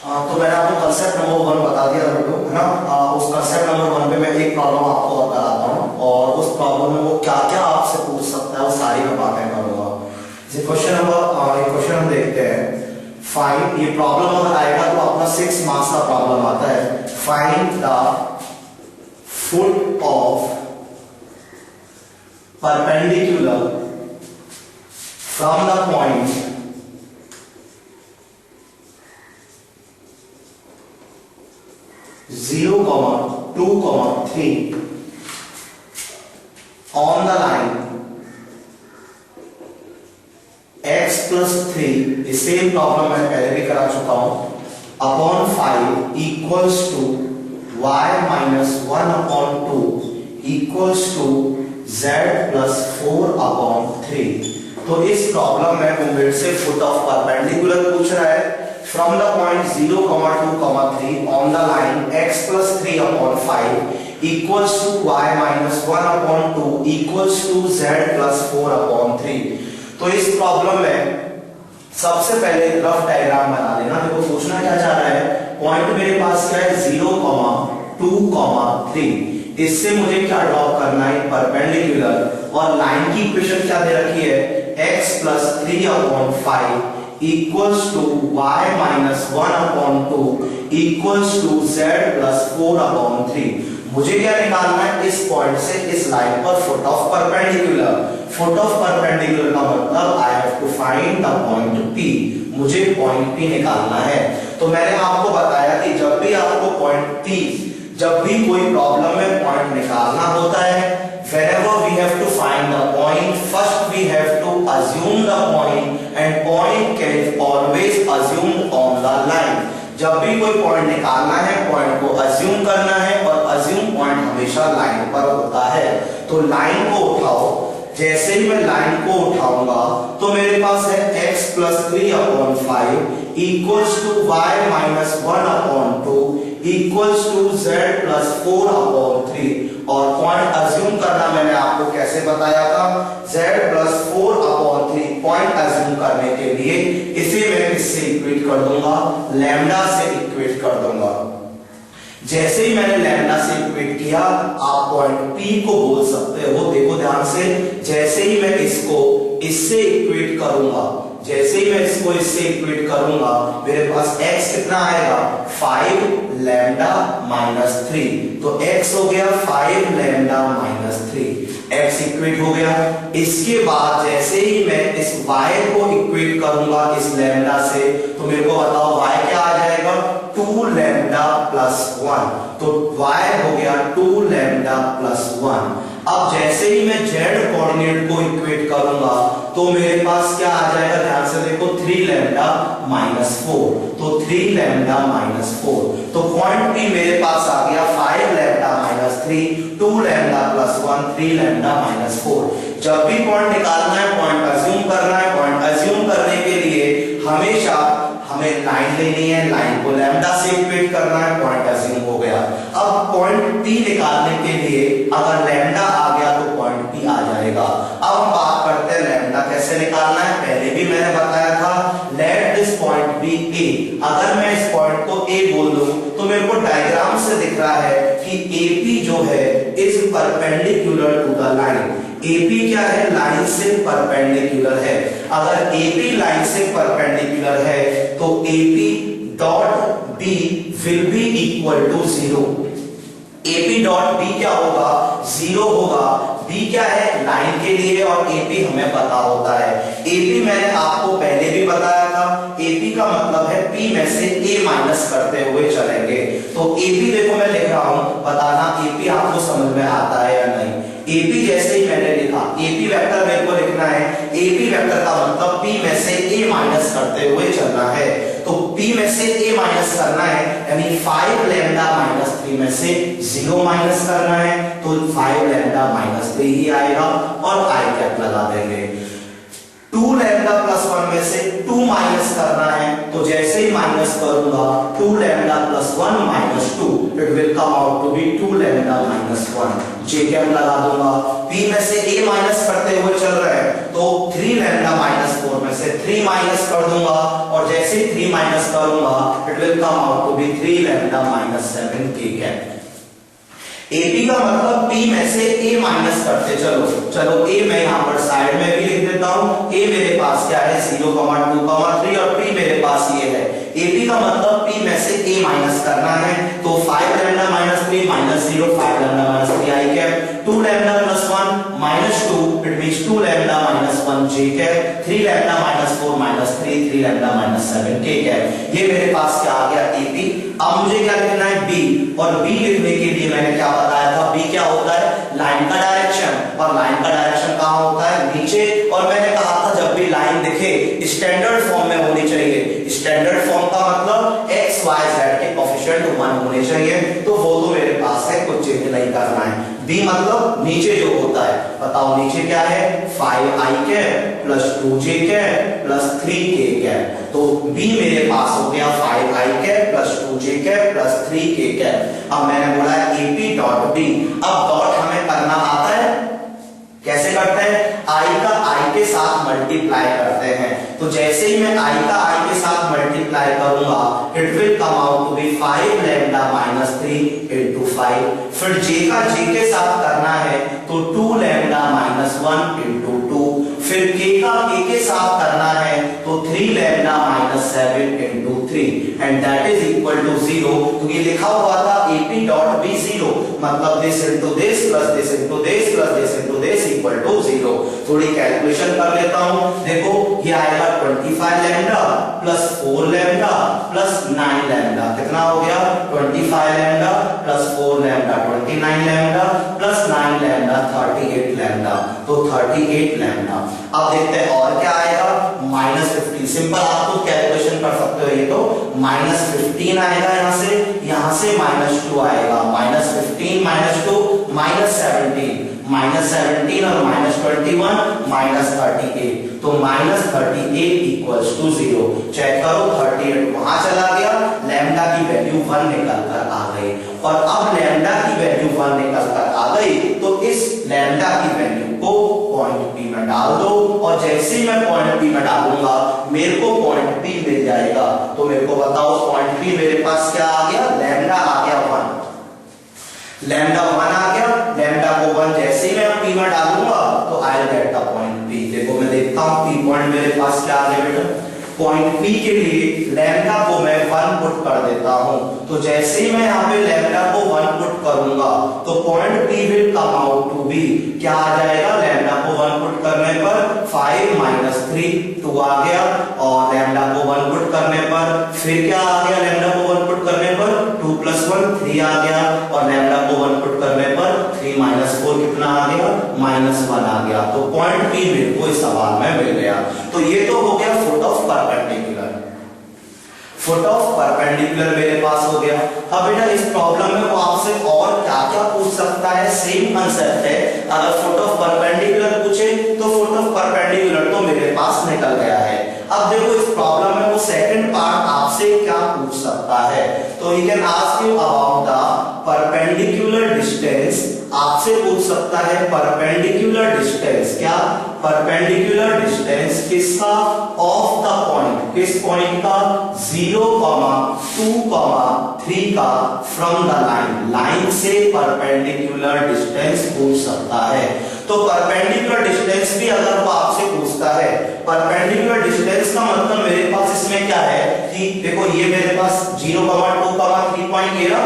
तो मैंने आपको कंसेप्ट नंबर 1 बता दिया था बेटो, है ना। उस कंसेप्ट नंबर 1 पे मैं एक प्रॉब्लम आपको और कराता हूँ और उस प्रॉब्लम में वो क्या क्या आपसे पूछ सकता है वो सारी मैं बातें करूँगा। क्वेश्चन हम देखते हैं। फाइंड, ये प्रॉब्लम अगर आएगा तो अपना 6 मार्क्स का प्रॉब्लम आता है। Find the foot of perpendicular from the point 0, 2, 3 on the line x plus 3, the same problem मैं पहले भी करा चुका हूं, upon 5 equals to y minus 1 upon 2 equals to z plus 4 upon 3। तो इस प्रॉब्लम में वो मेरे से फुट ऑफ परपेंडिकुलर पूछ रहा है from the point 0, 2, 3 on the line x plus 3 upon 5 equals to y minus 1 upon 2 equals to z plus 4 upon 3। तो इस प्रॉब्लम में सबसे पहले रफ डायग्राम बना लेना। देखो पूछना क्या चाह रहा है, पॉइंट मेरे पास क्या है 0, 2, 3, इससे मुझे क्या ड्रॉप करना है परपेंडिकुलर, और लाइन की इक्वेशन क्या दे रखी है x plus 3 upon 5 equals to y minus 1 upon 2 equals to z plus 4 upon 3। मुझे क्या निकालना है इस पॉइंट से इस लाइन पर foot of perpendicular. Foot of perpendicular का मतलब I have to find the point P, मुझे पॉइंट P निकालना है। तो मैंने आपको बताया कि जब भी आपको पॉइंट P, जब भी कोई प्रॉब्लम में पॉइंट निकालना होता है, whenever we have to find the point, first we have to assume the point and point can always assumed on the line। जब भी कोई पॉइंट निकालना है पॉइंट को अज्यूम करना है और अज्यूम पॉइंट हमेशा लाइन पर होता है। तो लाइन को उठाओ, जैसे ही मैं लाइन को उठाऊंगा तो मेरे पास है x plus 3 upon 5 equals to y minus 1 upon 2 equals to z plus 4 upon 3। और पॉइंट अज्यूम करना मैंने आपको कैसे बताया था, z plus 4 upon 3 point assume करने के लिए इसे मैं किससे इक्वेट कर दूंगा, लैम्डा से इक्वेट कर दूंगा। जैसे ही मैंने लैम्डा से इक्वेट किया आप पॉइंट P को बोल सकते हो। देखो ध्यान से, जैसे ही मैं इसको इससे इक्वेट करूंगा, जैसे ही मैं इसको इससे इक्वेट करूंगा मेरे पास x कितना आएगा 5 लैम्डा माइनस 3। तो x हो गया 5 लैम्डा माइनस 3, x इक्वेट हो गया। इसके बाद जैसे ही मैं इस y को इक्वेट करूंगा इस लैम्डा से, तो मेरे को बताओ y क्या आ जाएगा 2 लैम्डा प्लस 1। तो y हो गया 2 लैम्डा प्लस 1। अब जैसे ही मैं z कोऑर्डिनेट को इक्वेट करूंगा तो मेरे पास क्या आ जाएगा, ध्यान से देखो 3 लैम्डा माइनस 4। तो 3 लैम्डा माइनस 4। तो पॉइंट P मेरे पास आ गया 5 lambda minus 3, 2 lambda plus 1, 3 lambda minus 4। जब भी पॉइंट निकालना है पॉइंट अज्यूम करना है। पॉइंट अज्यूम करने के लिए हमेशा हमें लाइन लेनी है, लाइन को लैम्डा से इक्वेट करना है, पॉइंट अज्यूम हो गया। अब पॉइंट P निकालने के लिए अगर लैम्डा आ गया तो पॉइंट P आ जाएगा। अब हम बात करते हैं लैम्डा कैसे निकालना है। पहले भी मैंने बताया था let this point be A। अगर मैं इस पॉइंट को A बोल दूं तो मेरे को डायग्राम से दिख रहा है कि AP जो है is perpendicular to the line. AP क्या है, लाइन से परपेंडिकुलर है। अगर AP लाइन से परपेंडिकुलर है तो AP dot B will be equal to 0। AP dot B क्या होगा, 0 होगा। B क्या है, लाइन के लिए, और AP हमें पता होता है। AP मैंने आपको पहले भी बताया था, AP का मतलब है P में से A माइनस करते हुए चलेंगे। तो AP देखो मैं लिख रहा हूं, बताना AP आपको समझ में आता है या नहीं। AP जैसे ही मैंने लिखा, AP वेक्टर मेरे को लिखना है। AP वेक्टर का मतलब P में से A माइनस करते हुए चलना है। तो P में से A माइनस करना है, यानी 5 लैम्डा माइनस 3 में से 0 माइनस करना है, तो 5 लैम्डा माइनस 3 ही आएगा और आई कैप लगा देंगे। 2 लैम्डा प्लस 1 में से 2 माइनस करना है, तो जैसे ही माइनस करूंगा 2 lambda plus 1 minus 2, it will come out to be 2 lambda minus 1। J cap लगा दूंगा। P में से A माइनस करते हुए चल रहा है, तो 3 लैम्डा माइनस 4 में से 3 3 माइनस कर दूंगा और जैसे ही 3 माइनस करूंगा it will come out to be 3 lambda minus 7 k cap. AP का मतलब P में से A माइनस करते चलो A मैं यहाँ पर साइड में भी लिख देता हूँ। A मेरे पास क्या है 0, 2, 3 और P मेरे पास ये है। AP का मतलब P में से A माइनस करना है तो 5 lambda minus 3 minus 0 5 lambda minus 3 I cap 2 lambda plus 1 minus 2 it means 2 lambda minus 1 J cap 3 lambda minus 4 minus 3 lambda minus 7 K cap. ये मेरे पास क्या आ गया AP। अब मुझे क्या लिखना है B और B लिखने के लिए मैंने क्या बताया था B क्या होता है लाइन का डायरेक्शन और लाइन का डायरेक्शन कहाँ होता है नीचे। और मैंने कहा था जब भी लाइन दिखे स्टैंडर्ड फॉर्म में होनी चाहिए। स्टैंडर्ड फॉर्म का मतलब x y z के कोएफिशिएंट 1 होने चाहिए तो वो तो मेरे पास है कुछ चेंज नहीं करना है। B मतलब नीचे जो होता है बताओ नीचे क्या है 5i cap plus 2j cap plus 3k cap. तो B मेरे पास हो गया 5i cap plus 2j cap plus 3k cap. अब मैंने बोला AP डॉट B। अब डॉट हमें करना आता है कैसे करते हैं I का I के साथ मल्टीप्लाई करते हैं। तो जैसे ही मैं I का I के साथ मल्टीप्लाई करूंगा it will come out to be 5 lambda minus 3 into 5। फिर J का J के साथ करना है तो 2 लैम्डा माइनस 1 इनटू 2। फिर K का K के साथ करना है तो 3 lambda minus 7 into 3 and that is equal to 0। तो ये लिखा हुआ था AP डॉट B 0 मतलब this into this plus this into this plus this into this equal to 0। थोड़ी कैलकुलेशन कर लेता हूं। देखो ये आएगा 25 lambda plus 4 lambda plus 9 lambda कितना हो गया 25 lambda plus 4 lambda 29 lambda plus 9 lambda 38 lambda तो 38 लैम्डा। अब देखते हैं और क्या आएगा -15। सिंपल आप खुद कैलकुलेशन कर सकते हो। ये तो -15 आएगा यहाँ से -2 आएगा -15 -2 -17 और -21 -38 तो -38 इक्वल्स टू 0। चेक करो 38 वहां चला गया लैम्डा की वैल्यू 1 निकल कर आ गई। और अब लैम्डा की वैल्यू 1 निकल कर आ गई तो इस लैम्डा की वैल्यू को पॉइंट P में डाल दो और जैसे ही मैं पॉइंट P में डालूंगा मेरे को पॉइंट P मिल जाएगा। तो मेरे को बताओ पॉइंट P मेरे पास क्या आ गया लैम्डा आ गया 1 लैम्डा 1 आ गया। लैम्डा को 1 जैसे ही मैं P में डालूंगा तो I will get the point P। देखो मैं देखता हूं P पॉइंट मेरे पास क्या आ गया बेटा। पॉइंट P के लिए लैम्डा को मैं 1 पुट कर देता हूं तो जैसे ही मैं यहाँ पे लैम्डा को 1 पुट करूंगा तो point P will come out to be क्या आ जाएगा लैम्डा को 1 पुट करने पर 5 माइनस 3 2 आ गया और लैम्डा को 1 पुट करने पर फिर क्या आ गया लैम्डा को 1 पुट करने पर 2 प्लस 1 3 आ गया और लैम्डा को 1 पुट करने पर 3 माइनस 4 कितना आ गया -1 आ गया। तो पॉइंट P मेरे को इस सवाल में मिल गया। तो ये तो हो गया foot of perpendicular. Foot of perpendicular मेरे पास हो गया। अब बेटा इस प्रॉब्लम में वो आपसे और क्या क्या पूछ सकता है सेम कंसेप्ट है। अगर फुट ऑफ परपेंडिकुलर पूछे तो फुट ऑफ परपेंडिकुलर तो मेरे पास निकल गया है। अब देखो इस प्रॉब्लम में वो सेकंड पार्ट आपसे क्या पूछ सकता है। तो he can ask you about the perpendicular distance. आपसे पूछ सकता है परपेंडिकुलर डिस्टेंस क्या परपेंडिकुलर डिस्टेंस किसका ऑफ द पॉइंट किस पॉइंट का 0, 2, 3 का फ्रॉम द लाइन से परपेंडिकुलर डिस्टेंस पूछ सकता है। तो परपेंडिकुलर डिस्टेंस भी अगर वो आपसे पूछता है परपेंडिकुलर डिस्टेंस का मतलब मेरे पास इसमें क्या है कि देखो ये मेरे पास 0, 2, 3 पॉइंट ये रहा।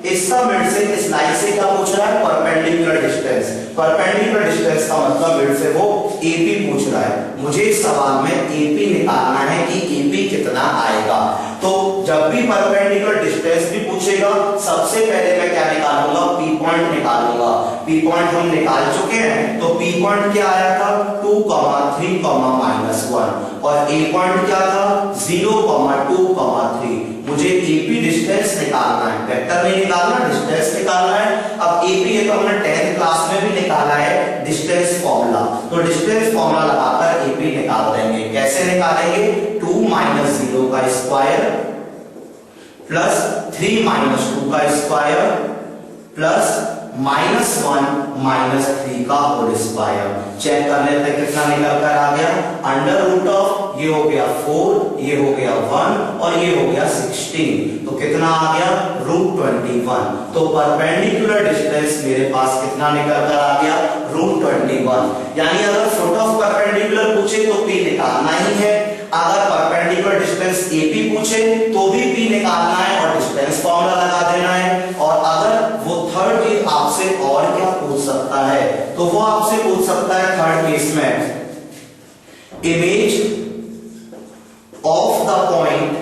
इसका मिड से इस लाइन से क्या पूछ रहा है परपेंडिकुलर डिस्टेंस। परपेंडिकुलर डिस्टेंस का मतलब मिड से वो AP पूछ रहा है। मुझे इस सवाल में AP निकालना है कि AP कितना आएगा। तो जब भी परपेंडिकुलर डिस्टेंस भी पूछेगा सबसे पहले मैं क्या निकालूंगा P पॉइंट निकालूंगा। P पॉइंट हम निकाल चुके हैं तो P पॉइंट क्या आया था 2, 3, -1 और A पॉइंट क्या था 0, 2, 3। मुझे AP डिस्टेंस निकालना है वेक्टर नहीं निकालना डिस्टेंस निकालना है। अब AP ये तो हमने 10th क्लास में भी निकाला है डिस्टेंस फॉर्मूला। तो डिस्टेंस फॉर्मूला लगाकर AP निकाल देंगे। कैसे निकालेंगे 2 - 0 का स्क्वायर प्लस 3 - 2 का स्क्वायर प्लस -1 -3 का होल स्क्वायर। चेक कर लेते हैं कितना निकल कर आ गया। अंडर रूट ऑफ ये हो गया 4, ये हो गया 1 और ये हो गया 16, तो कितना आ गया √21। तो परपेंडिकुलर डिस्टेंस मेरे पास कितना निकल कर आ गया √21। यानी अगर फुट ऑफ परपेंडिकुलर पूछे तो p निकालना ही है, अगर परपेंडिकुलर डिस्टेंस AP पूछे तो भी p निकालना है और डिस्टेंस फॉर्मूला लगा देना है। और अगर वो थर्ड चीज आपसे और क्या पूछ सकता है, तो वो आपसे पूछ सकता है थर्ड केस में इमेज ऑफ द पॉइंट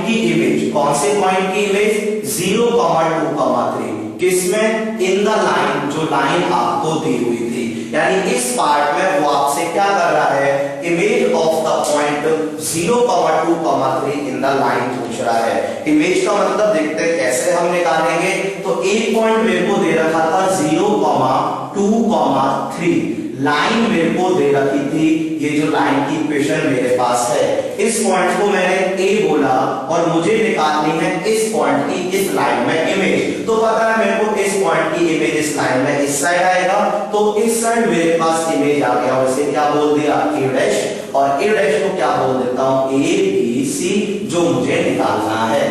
की इमेज, कौन से पॉइंट की इमेज 0, 2, 3, किसमें इन द लाइन, जो लाइन आपको दी हुई थी। यानी इस पार्ट में वो आपसे क्या कर रहा है, image of the point 0, 2, 3 in the line पूछ रहा है। इमेज का मतलब देखते हैं कैसे हम निकालेंगे। तो एक पॉइंट मेरे को दे रखा था 0, 2, 3, लाइन मेरे को दे रखी थी, ये जो लाइन की इक्वेशन मेरे पास है, इस पॉइंट को मैंने A बोला और मुझे निकालनी है इस पॉइंट की इस लाइन में इमेज। तो पता है मेरे को इस पॉइंट की इमेज इस लाइन में इस साइड आएगा, तो इस साइड मेरे पास इमेज आ गया। वैसे क्या बोल दिया A' और A' को क्या बोल देता हूं ABC, जो मुझे निकालना है।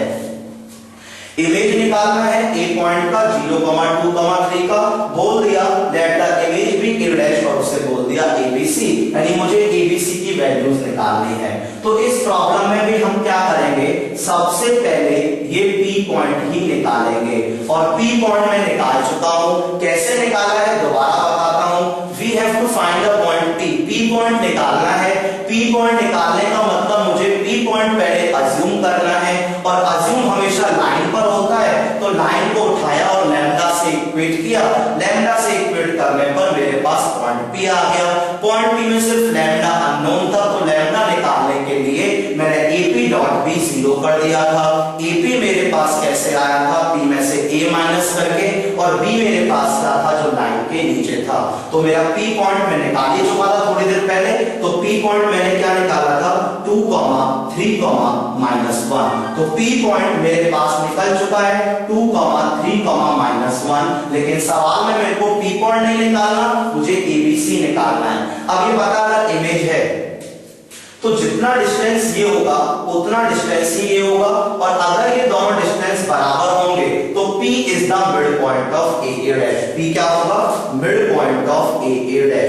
इमेज निकालना है ए पॉइंट का 0, 2, 3 का, बोल दिया that the image be A' और उसे बोल दिया ABC, यानी मुझे ABC की वैल्यूज निकालनी है। तो इस प्रॉब्लम में भी हम क्या करेंगे, सबसे पहले ये P पॉइंट ही निकालेंगे और P पॉइंट मैं निकाल चुका हूं। कैसे निकाला है दोबारा बताता हूं। We have to find the point P point निकालना है। P पॉइंट निकालने का मतलब मुझे P पॉइंट पहले अज्यूम करना है और अज्यूम हमेशा लाइन पर होता है। तो लाइन को उठाया और लैम्डा से इक्वेट किया, लैम्डा से इक्वेट करने पर मेरे पास पॉइंट P आ गया। पॉइंट P में सिर्फ लैम्डा अननोन था, तो लैम्डा निकालने के लिए मैंने AP.B 0 कर दिया था। AP मेरे पास कैसे आया था, P में से A माइनस करके, और B मेरे पास क्या था जो लाइन के नीचे था। तो मेरा P पॉइंट मैं निकाल ही चुका था थोड़ी देर पहले। तो P पॉइंट मैंने क्या निकाला था 2, 3, -1। तो P पॉइंट मेरे पास निकल चुका है 2, 3, -1। लेकिन सवाल में मेरे को P पॉइंट नहीं निकालना, मुझे ABC निकालना है। अब ये बता अगर इमेज है तो जितना डिस्टेंस ये होगा उतना डिस्टेंस ही ये होगा, और अगर ये दोनों डिस्टेंस बराबर होंगे तो P is the mid point of AA'। P क्या होगा, mid point of AA'।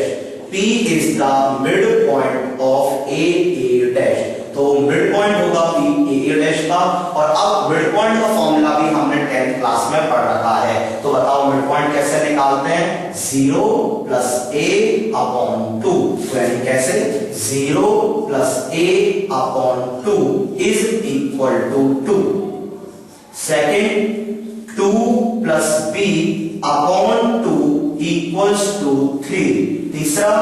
P is the mid point of AA'। तो मिड पॉइंट होगा P AA' का। और अब मिड पॉइंट का फॉर्मूला भी हमने 10th क्लास में पढ़ रखा है। तो बताओ मिड पॉइंट कैसे निकालते हैं, 0 + A/2। यानी कैसे 0 + A/2 is equal to 2। Second 2 + B/2 equals to 3। तीसरा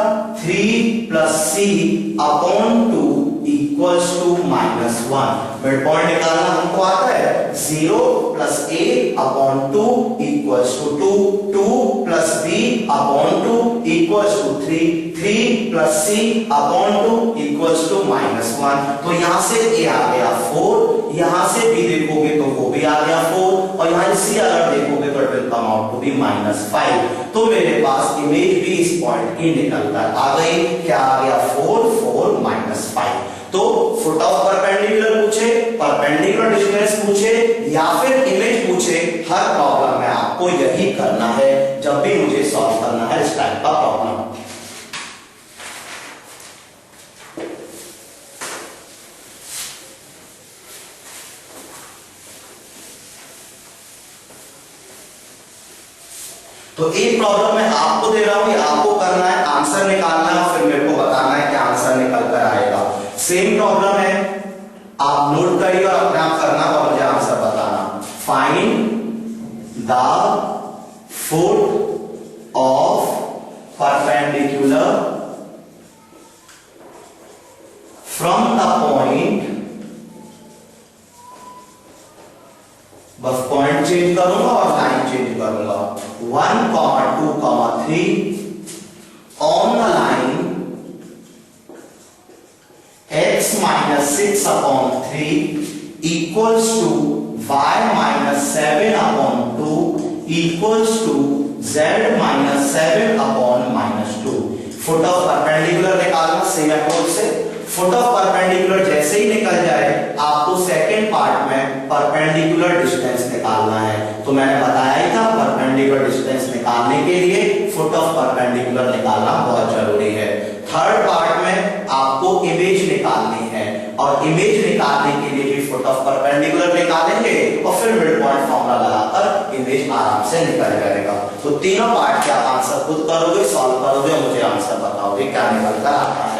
3 + C/2 equals to -1। Mid point निकालना हमको आता है, 0 + A/2 equals to 2, 2 + B/2 equals to 3, 3 + C/2 equals to -1। तो यहां से A आ गया 4, यहां से B देखोगे तो वो भी आ गया 4, और यहां से C अगर देखोगे तो it will come out to be -5। तो मेरे पास इमेज भी इस पॉइंट की निकल कर आ गई। क्या आ गया 4, 4 -5। तो फुट ऑफ परपेंडिकुलर पूछे, परपेंडिकुलर डिस्टेंस पूछे या फिर इमेज पूछे, हर प्रॉब्लम में आपको यही करना है जब भी मुझे सॉल्व करना है इस टाइप का प्रॉब्लम। तो एक प्रॉब्लम मैं आपको दे रहा हूं, ये आपको करना है, आंसर निकालना है, फिर मेरे को बताना है कि आंसर निकल कर आएगा। सेम प्रॉब्लम है, आप नोट करिए और अपने आप करना और मुझे आंसर बताना। Find the foot of perpendicular from the point, बस पॉइंट चेंज करूंगा और लाइन चेंज करूंगा, 1, 2, 3 on the line x - 6/3 equals to y minus 7 upon 2 equals to z minus 7 upon minus 2। Foot of perpendicular निकालना same approach से। Foot of perpendicular जैसे ही निकल जाए आपको सेकंड पार्ट में परपेंडिकुलर डिस्टेंस निकालना है। तो मैंने बताया ही था परपेंडिकुलर डिस्टेंस निकालने के लिए फुट ऑफ परपेंडिकुलर निकालना बहुत जरूरी है। थर्ड पार्ट में आपको इमेज निकालनी है और इमेज निकालने के लिए भी फुट ऑफ परपेंडिकुलर निकालेंगे और फिर मिड पॉइंट फॉर्मूला लगाकर इमेज आराम से निकल जाएगा। तो तीनों पार्ट के आप आंसर खुद करोगे, सॉल्व करोगे, मुझे आंसर बताओगे क्या निकलता है।